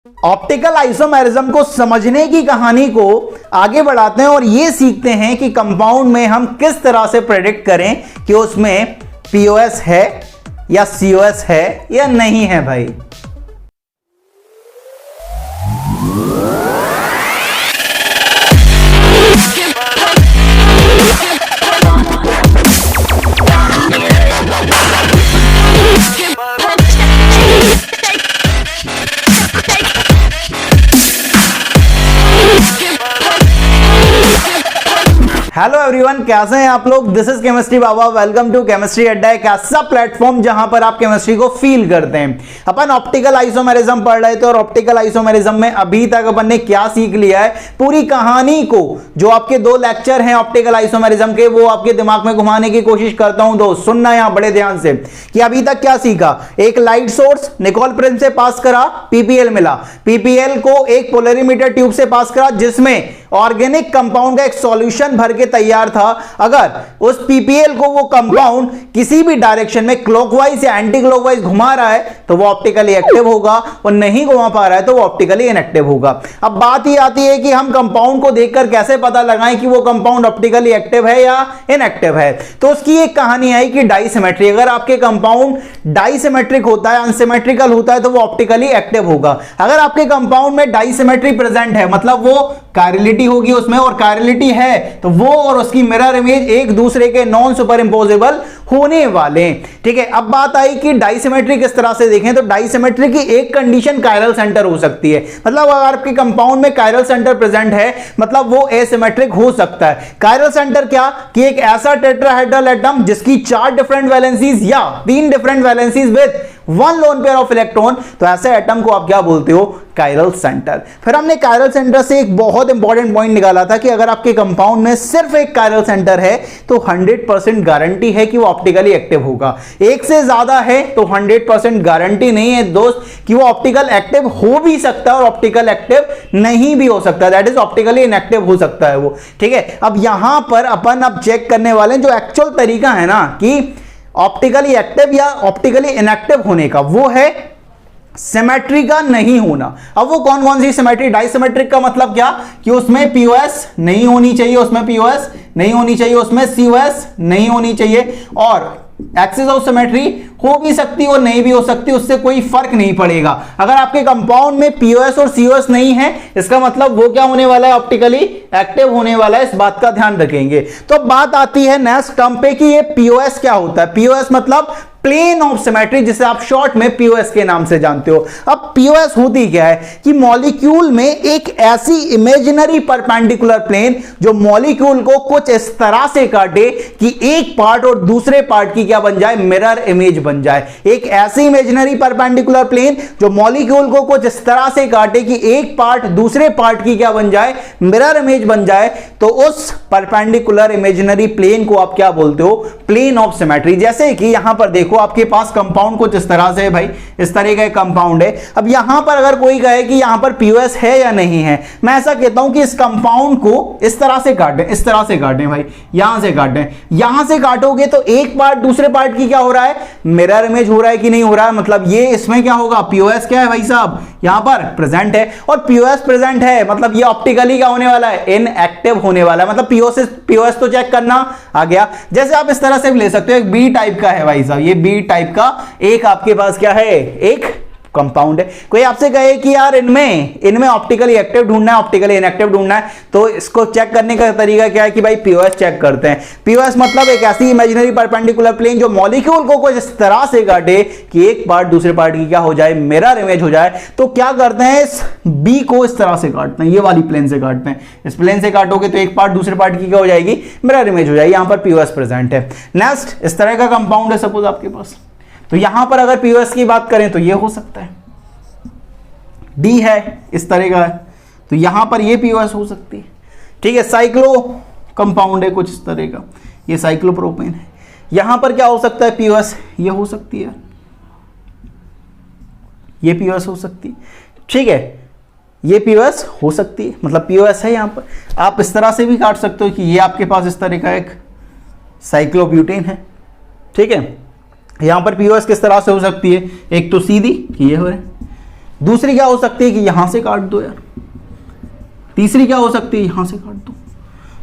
Optical isomerism को समझने की कहानी को आगे बढ़ाते हैं और यह सीखते हैं कि कंपाउंड में हम किस तरह से प्रेडिक्ट करें कि उसमें पीओएस है या सीओएस है या नहीं है भाई। हेलो एवरीवन, कैसे हैं आप लोग। दिस इज केमिस्ट्री बाबा। वेलकम टू केमिस्ट्री अड्डा, एक ऐसा प्लेटफॉर्म जहां पर आप केमिस्ट्री को फील करते हैं। अपन ऑप्टिकल आइसोमेरिज्म पढ़ रहे थे और ऑप्टिकल आइसोमेरिज्म में अभी तक अपन ने क्या सीख लिया है, पूरी कहानी को जो आपके 2 लेक्चर हैं ऑप्टिकल आइसोमेरिज्म के, वो आपके दिमाग में घुमाने की कोशिश करता हूं। दोस्त सुनना यहां बड़े ध्यान से कि अभी तक क्या सीखा। एक लाइट सोर्स निकोल प्रिंस से पास करा, पीपीएल मिला। पीपीएल को एक पोलरीमीटर ट्यूब से पास करा जिसमें ऑर्गेनिक कंपाउंड का एक सॉल्यूशन भर के तैयार था। अगर उस पीपीएल को वो कंपाउंड किसी भी डायरेक्शन में क्लॉकवाइज या एंटी क्लॉकवाइज घुमा रहा है तो वो ऑप्टिकली एक्टिव होगा, और नहीं घुमा पा रहा है तो वो ऑप्टिकली इनएक्टिव होगा। अब बात ही आती है कि हम कंपाउंड को देखकर कैसे पता लगाएं कि वो कंपाउंड ऑप्टिकली एक्टिव है या इनएक्टिव है। तो उसकी एक कहानी आई कि डाइसिमेट्री। अगर आपके कंपाउंड डाइसिमेट्रिक होता है, अनसिमेट्रिकल होता है, तो वो ऑप्टिकली एक्टिव होगा। अगर आपके कंपाउंड में डाइसिमेट्री प्रेजेंट है, मतलब वो कायरलिटी होगी उसमें, और कायरलिटी है तो वो और उसकी मिरर इमेज एक दूसरे के नॉन सुपर इंपोजेबल होने वाले। ठीक है, अब बात आई कि डाइसिमेट्री किस तरह से देखें। तो डाइसिमेट्री की एक कंडीशन कायरल सेंटर हो सकती है, मतलब अगर आपके कंपाउंड में कायरल सेंटर प्रेजेंट है मतलब वो एसिमेट्रिक हो सकता है। कायरल सेंटर क्या कि एक ऐसा टेट्राहेड्रल एटम जिसकी 4 डिफरेंट वैलेंसीज या 3 different valencies with 1 lone pair of electron, तो ऐसे एटम को आप क्या बोलते हो, कायरल सेंटर। फिर हमने कायरल सेंटर से एक बहुत इंपॉर्टेंट पॉइंट निकाला था कि अगर आपके कंपाउंड में सिर्फ एक कायरल सेंटर है तो 100% गारंटी है कि वो ऑप्टिकली एक्टिव होगा। एक से ज्यादा है तो 100% गारंटी नहीं है दोस्त कि वो ऑप्टिकल एक्टिव हो भी सकता है और ऑप्टिकल एक्टिव नहीं भी हो सकता, दैट इज ऑप्टिकली इनएक्टिव हो सकता है वो। ठीक है, अब यहां पर अपन अब चेक करने वाले जो एक्चुअल तरीका है ना कि ऑप्टिकली एक्टिव या ऑप्टिकली इनएक्टिव होने का, वो है सिमेट्री का नहीं होना। अब वो कौन कौन सी सिमेट्री। डाइसिमेट्रिक का मतलब क्या कि उसमें पीओएस नहीं होनी चाहिए, उसमें पीओएस नहीं होनी चाहिए, उसमें सीओएस नहीं होनी चाहिए, और एक्सिस ऑफ सिमेट्री हो भी सकती और नहीं भी हो सकती, उससे कोई फर्क नहीं पड़ेगा। अगर आपके कंपाउंड में पीओएस और सीओएस नहीं है इसका मतलब वो क्या होने वाला है, ऑप्टिकली एक्टिव होने वाला है। इस बात का ध्यान रखेंगे। तो बात आती है नेक्स्ट टर्म पे कि ये पीओएस क्या होता है। पीओएस मतलब प्लेन ऑफ सिमेट्री, जिसे आप शॉर्ट में पीओएस के नाम से जानते हो। अब पीओएस होती क्या है कि मॉलिक्यूल में एक ऐसी इमेजिनरी परपेंडिकुलर प्लेन जो मॉलिक्यूल को कुछ इस तरह से काटे कि एक पार्ट और दूसरे पार्ट की क्या बन जाए, मिरर इमेज बन जाए। एक ऐसी इमेजिनरी परपेंडिकुलर प्लेन जो मॉलिक्यूल को कुछ इस तरह से काटे कि एक पार्ट दूसरे पार्ट की क्या बन जाए, मिरर इमेज बन जाए, तो उस परपेंडिकुलर इमेजिनरी प्लेन को आप क्या बोलते हो, प्लेन ऑफ सिमेट्री। जैसे कि यहां पर देखो आपके पास कंपाउंड कुछ इस तरह से है भाई, इस तरह का कंपाउंड है। अब यहां पर अगर कोई कहे कि यहां पर पीओएस है या नहीं है, मैं ऐसा कहता हूं कि इस कंपाउंड को इस तरह से काटें, इस तरह से काटें भाई, यहां से काटें। यहां से काटोगे तो एक पार्ट दूसरे पार्ट की क्या हो रहा है, मिरर इमेज हो रहा है कि नहीं हो रहा है, मतलब ये इसमें क्या होगा, पीओएस क्या है भाई साहब, यहां पर प्रेजेंट है। और पीओएस प्रेजेंट है मतलब ये ऑप्टिकली क्या होने वाला है, इनएक्टिव होने वाला है। मतलब पीओएस तो चेक करना आ गया। जैसे आप इस तरह से भी ले सकते हो, एक बी टाइप का है भाई साहब, ये बी टाइप का एक आपके पास क्या है, एक कंपाउंड है। कोई आपसे कहे कि यार इनमें ऑप्टिकली एक्टिव ढूंढना है, ऑप्टिकली इनएक्टिव ढूंढना है, तो इसको चेक करने का तरीका क्या है कि भाई पीओएस चेक करते हैं। पीओएस मतलब एक ऐसी इमेजिनरी परपेंडिकुलर प्लेन जो मॉलिक्यूल को कुछ इस तरह से काटे कि एक पार्ट दूसरे पार्ट की क्या हो जाए, मिरर इमेज हो जाए। तो क्या करते हैं, इस बी को इस तरह से काटते हैं, ये वाली प्लेन से काटते हैं। इस प्लेन से काटोगे तो एक पार्ट दूसरे पार्ट की क्या हो जाएगी, मिरर इमेज हो जाएगी। यहां पर पीओएस प्रेजेंट है। नेक्स्ट इस तरह का कंपाउंड है सपोज आपके पास, तो यहां पर अगर पीओएस की बात करें तो ये हो सकता है, डी है इस तरह का है तो यहां पर ये पीओएस हो सकती है। ठीक है, साइक्लो कंपाउंड है कुछ इस तरह का, ये साइक्लोप्रोपेन है। यहां पर क्या हो सकता है, पीओएस ये हो सकती है, ये पीओएस हो सकती है। ठीक है, ये पीओएस हो सकती है, मतलब पीओएस है। यहां पर आप इस तरह से भी काट सकते हो कि ये आपके पास इस तरह का एक साइक्लोब्यूटेन है। ठीक है, यहां पर पीओएस किस तरह से हो सकती है, एक तो सीधी कि ये हो रहा है, दूसरी क्या हो सकती है कि यहां से काट दो यार, तीसरी क्या हो सकती है यहां से काट दो।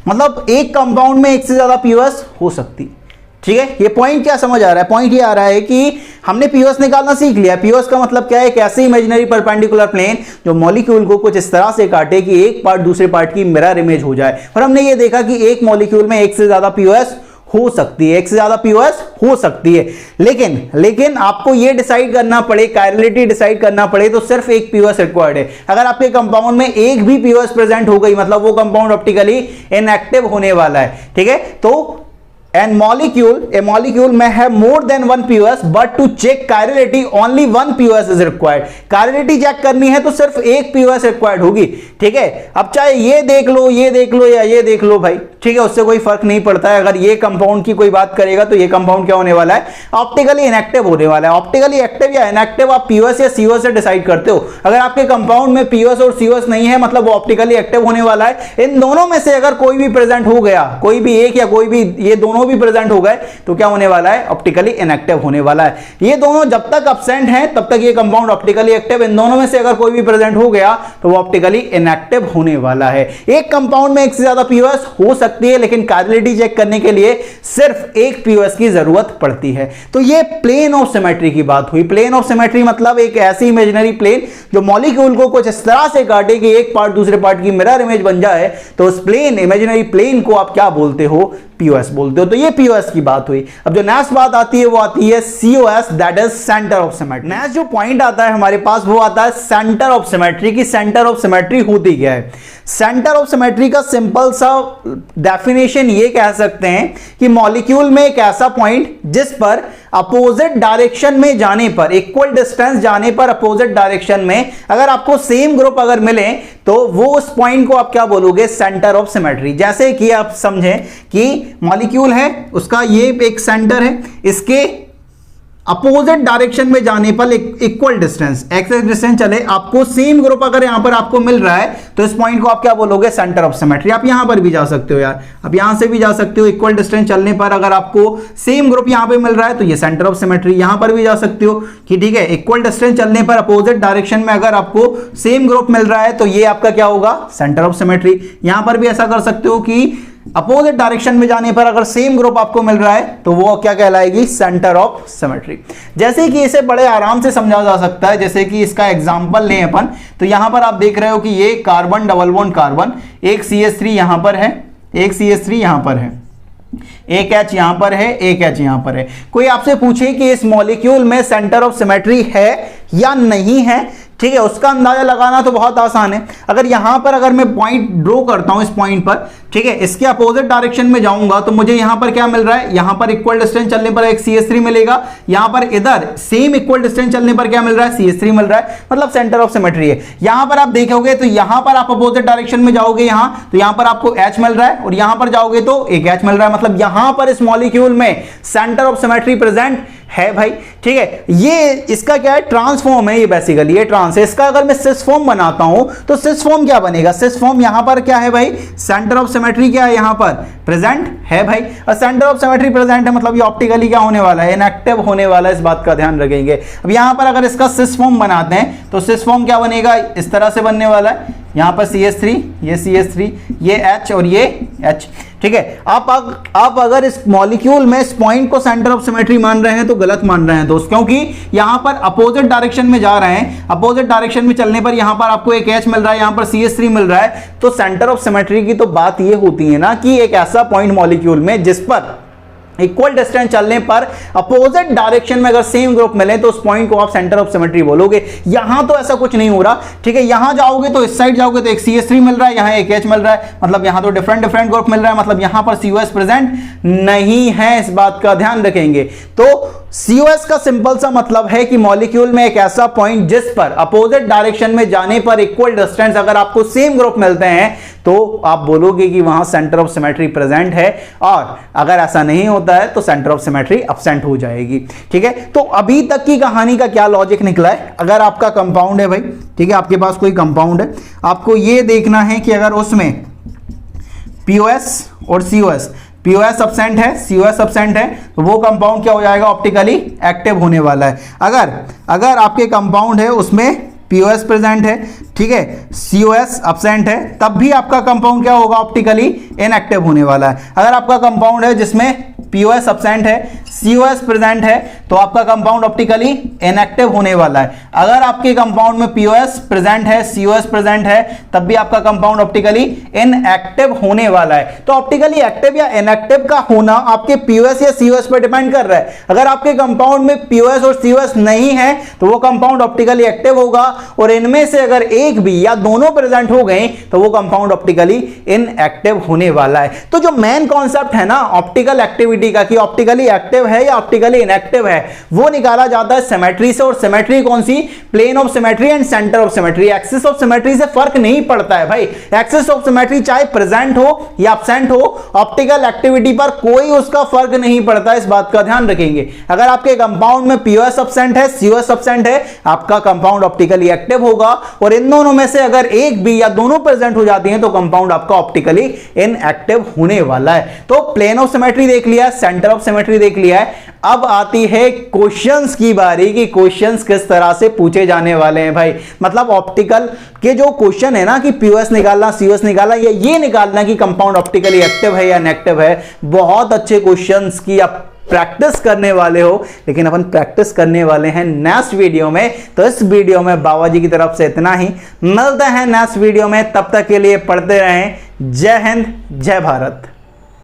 मतलब एक कंपाउंड में एक से ज्यादा पीओएस हो सकती है। ठीक है, ये पॉइंट क्या समझ आ रहा है? पॉइंट ये आ रहा है कि हमने पीओएस निकालना सीख लिया। पीओएस का मतलब क्या है? एक ऐसे इमेजिनरी परपेंडिकुलर प्लेन जो मॉलिक्यूल को कुछ इस तरह से काटे कि एक पार्ट दूसरे पार्ट की मिरर इमेज हो जाए। और हमने ये देखा कि एक मॉलिक्यूल में एक से ज्यादा पीओएस हो सकती है, एक से ज्यादा पीओएस हो सकती है। लेकिन आपको ये डिसाइड करना पड़े, कायरलिटी डिसाइड करना पड़े, तो सिर्फ एक पीओएस रिक्वायर्ड है। अगर आपके कंपाउंड में एक भी पीओएस प्रेजेंट हो गई मतलब वो कंपाउंड ऑप्टिकली इनएक्टिव होने वाला है। ठीक है, तो a molecule may have more than one POS, but to check chirality only one POS is required। chirality check करनी है तो सिर्फ एक POS रिक्वायर्ड होगी। ठीक है, अब चाहे ये देख लो या ये देख लो भाई, ठीक है, उससे कोई फर्क नहीं पड़ता है। अगर ये कंपाउंड की कोई बात करेगा तो ये कंपाउंड क्या होने वाला है? ऑप्टिकली इनएक्टिव होने वाला है। ऑप्टिकली एक्टिव या इनएक्टिव आप पीओएस या सीओएस से डिसाइड करते हो। अगर आपके कंपाउंड में पीओएस और सीओएस नहीं है मतलब वो ऑप्टिकली एक्टिव होने वाला है। इन दोनों में से अगर कोई भी प्रेजेंट हो गया, कोई भी एक या कोई भी ये दोनों भी प्रेजेंट हो गए तो क्या होने वाला है? ऑप्टिकली इनएक्टिव होने वाला है। ये दोनों जब तक एब्सेंट हैं तब तक ये कंपाउंड ऑप्टिकली एक्टिव। इन दोनों में से अगर कोई भी प्रेजेंट हो गया तो वो ऑप्टिकली इनएक्टिव होने वाला है। एक कंपाउंड में एक से ज्यादा पीओएस हो सकती है लेकिन कायरलिटी चेक करने के लिए सिर्फ एक पीओएस की जरूरत पड़ती है। तो ये प्लेन ऑफ सिमेट्री की बात हुई। प्लेन ऑफ सिमेट्री मतलब एक ऐसी इमेजिनरी प्लेन जो मॉलिक्यूल को कुछ इस तरह से काटे कि एक पार्ट दूसरे पार्ट की मिरर इमेज बन जाए, तो उस प्लेन इमेजिनरी प्लेन को आप क्या बोलते हो? पीओएस बोलते हो। तो ये पीओएस की बात हुई। अब जो नेक्स्ट बात आती है वो आती है COS, that is centre of symmetry. Next जो पॉइंट आता है हमारे पास वो आता है सेंटर ऑफ सिमेट्री की सेंटर ऑफ सिमेट्री होती क्या है? सेंटर ऑफ सिमेट्री का सिंपल सा डेफिनेशन ये कह सकते हैं कि मॉलिक्यूल में एक ऐसा पॉइंट जिस पर अपोजिट डायरेक्शन में जाने पर, इक्वल डिस्टेंस जाने पर अपोजिट डायरेक्शन में अगर आपको सेम ग्रुप अगर मिले तो वो उस पॉइंट को आप क्या बोलोगे? Centre of symmetry. जैसे कि आप समझें कि मॉलिक्यूल है, उसका ये एक सेंटर है, इसके अपोजिट डायरेक्शन में जाने पर इक्वल डिस्टेंस, एक्स डिस्टेंस चले, आपको सेम ग्रुप अगर यहां पर आपको मिल रहा है तो इस पॉइंट को आप क्या बोलोगे? Centre of symmetry. आप यहां पर भी जा सकते हो यार, आप यहां से भी जा सकते हो। इक्वल डिस्टेंस चलने पर अगर आपको सेम ग्रुप यहां पे मिल रहा है तो ये सेंटर ऑफ सिमेट्री। यहां पर भी जा सकते हो कि ठीक है, इक्वल डिस्टेंस चलने पर अपोजिट डायरेक्शन में अगर आपको सेम ग्रुप मिल रहा है तो ये आपका क्या होगा? Centre of symmetry. यहां पर भी ऐसा कर सकते हो कि अपोजिट डायरेक्शन में जाने पर अगर सेम ग्रुप आपको मिल रहा है तो वो क्या कहलाएगी? Centre of symmetry. जैसे कि इसे बड़े आराम से समझा जा सकता है, जैसे कि इसका एग्जांपल लें अपन, तो यहां पर आप देख रहे हो कि ये कार्बन डबल बॉन्ड कार्बन, एक CH3 यहां पर है, एक CH3 यहां पर है, एक H यहां पर है, एक H यहां पर है। कोई आपसे पूछे कि इस मॉलिक्यूल में सेंटर ऑफ सिमेट्री है या नहीं है, ठीक है, उसका अंदाजा लगाना तो बहुत आसान है। अगर यहां पर अगर मैं पॉइंट ड्रॉ करता हूं इस पॉइंट पर, ठीक है, इसके अपोजिट डायरेक्शन में जाऊंगा तो मुझे यहां पर क्या मिल रहा है? यहां पर इक्वल डिस्टेंस चलने पर एक CH3 मिलेगा, यहां पर इधर सेम इक्वल डिस्टेंस चलने पर क्या मिल रहा है? CH3 मिल रहा है, मतलब सेंटर ऑफ सिमेट्री है। यहां पर आप देखोगे तो यहां पर आप अपोजिट डायरेक्शन में जाओगे यहां तो यहां पर आपको H मिल रहा है और यहां पर जाओगे तो एक H मिल रहा है, मतलब यहां पर इस मॉलिक्यूल में सेंटर ऑफ सिमेट्री प्रेजेंट है भाई। ठीक है, ये इसका क्या है? ट्रांसफॉर्म है ये, बेसिकली ये ट्रांस है। इसका अगर मैं सिस फॉर्म बनाता हूं तो सिस फॉर्म क्या बनेगा? सिस फॉर्म यहां पर क्या है भाई? सेंटर ऑफ सिमेट्री क्या है? यहां पर प्रेजेंट है भाई। और सेंटर ऑफ सिमेट्री प्रेजेंट है मतलब ये ऑप्टिकली क्या होने वाला है? इनएक्टिव होने वाला है, इस बात का ध्यान रखेंगे। अब यहां पर अगर इसका सिस फॉर्म बनाते हैं तो सिस फॉर्म क्या बनेगा? इस तरह से बनने वाला है। यहां पर CH3, ये CH3, ये H और ये H। ठीक है, आप अगर इस मॉलिक्यूल में इस पॉइंट को सेंटर ऑफ सिमेट्री मान रहे हैं तो गलत मान रहे हैं दोस्त, क्योंकि यहां पर अपोजिट डायरेक्शन में जा रहे हैं। अपोजिट डायरेक्शन में चलने पर यहां पर आपको एक H मिल रहा है, यहां पर CH3 मिल रहा है। तो सेंटर ऑफ सिमेट्री की तो बात ये होती है ना कि एक ऐसा पॉइंट मॉलिक्यूल में जिस पर इक्वल डिस्टेंस चलने पर अपोजिट डायरेक्शन में अगर सेम ग्रुप मिले तो उस पॉइंट को आप सेंटर ऑफ सिमेट्री बोलोगे। यहां तो ऐसा कुछ नहीं हो रहा। ठीक है, यहां जाओगे तो इस साइड जाओगे तो एक CH3 मिल रहा है, यहां एक H मिल रहा है, मतलब यहां तो डिफरेंट ग्रुप मिल रहा है, मतलब यहां पर COS प्रेजेंट नहीं है, इस बात का ध्यान रखेंगे। तो COS का सिंपल सा मतलब है कि मॉलिक्यूल में एक ऐसा पॉइंट जिस पर अपोजिट डायरेक्शन में जाने पर इक्वल डिस्टेंस अगर आपको सेम ग्रुप मिलते हैं तो आप बोलोगे कि वहां सेंटर ऑफ सिमेट्री प्रेजेंट है, और अगर ऐसा नहीं होता है तो सेंटर ऑफ सिमेट्री एब्सेंट हो जाएगी। ठीक है, तो अभी तक की कहानी का क्या लॉजिक निकला है? अगर आपका कंपाउंड है भाई, ठीक है, आपके पास कोई कंपाउंड है, आपको यह देखना है कि अगर उसमें POS और COS, POS एब्सेंट है, COS एब्सेंट है, तो वो कंपाउंड क्या हो जाएगा? ऑप्टिकली एक्टिव होने वाला है। अगर आपके कंपाउंड है उसमें पीओएस प्रेजेंट है, ठीक है, सीओएस अब्सेंट है, तब भी आपका कंपाउंड क्या होगा, ऑप्टिकली इनएक्टिव होने वाला है। अगर आपका कंपाउंड है जिसमें पीओएस अब्सेंट है, सीओएस प्रेजेंट है, तो आपका कंपाउंड ऑप्टिकली इनएक्टिव होने वाला है। अगर आपके कंपाउंड में पीओएस प्रेजेंट है, सीओएस प्रेजेंट है, तब भी आपका कंपाउंड ऑप्टिकली इनएक्टिव होने वाला है। तो ऑप्टिकली एक्टिव या इनएक्टिव का होना आपके पीओएस या सीओएस पर डिपेंड कर रहा है। अगर आपके कंपाउंड में पीओएस और सीओएस नहीं है तो वो कंपाउंड ऑप्टिकली एक्टिव होगा, और इनमें से अगर एक भी या दोनों प्रेजेंट हो गए तो वो कंपाउंड ऑप्टिकली इनएक्टिव होने वाला है। तो जो मेन कॉन्सेप्ट है ना ऑप्टिकल एक्टिविटी का, कि ऑप्टिकली एक्टिव है या ऑप्टिकली इनएक्टिव है, वो निकाला जाता है सिमेट्री से। और सिमेट्री कौन सी, plane of symmetry and centre of symmetry. Axis of symmetry से फर्क नहीं पड़ता है भाई, एक्सिस ऑफ सिमेट्री चाहे प्रेजेंट हो या एब्सेंट हो, ऑप्टिकल एक्टिविटी पर कोई उसका फर्क नहीं पड़ता, इस बात का ध्यान रखेंगे। अगर आपके कंपाउंड में पीओएस एब्सेंट है, सीओएस एब्सेंट है, आपका कंपाउंड ऑप्टिकली एक्टिव होगा, और इन दोनों में से अगर एक भी या दोनों प्रेजेंट हो जाती हैं तो कंपाउंड आपका ऑप्टिकली इनएक्टिव होने वाला है। तो प्लेन ऑफ सिमेट्री देख लिया, सेंटर ऑफ सिमेट्री देख लिया है। अब आती है क्वेश्चंस की बारी कि क्वेश्चंस किस तरह से पूछे जाने वाले हैं भाई। मतलब ऑप्टिकल के जो क्वेश्चन है ना कि पीओएस निकालना, सीओएस निकालना, या ये निकालना कि कंपाउंड ऑप्टिकली एक्टिव है या इनएक्टिव है, बहुत अच्छे क्वेश्चंस की आप प्रैक्टिस करने वाले हो। लेकिन अपन प्रैक्टिस करने वाले हैं नेक्स्ट वीडियो में। तो इस वीडियो में बाबा जी की तरफ से इतना ही, मिलते हैं नेक्स्ट वीडियो में। तब तक के लिए पढ़ते रहें। जय हिंद, जय भारत।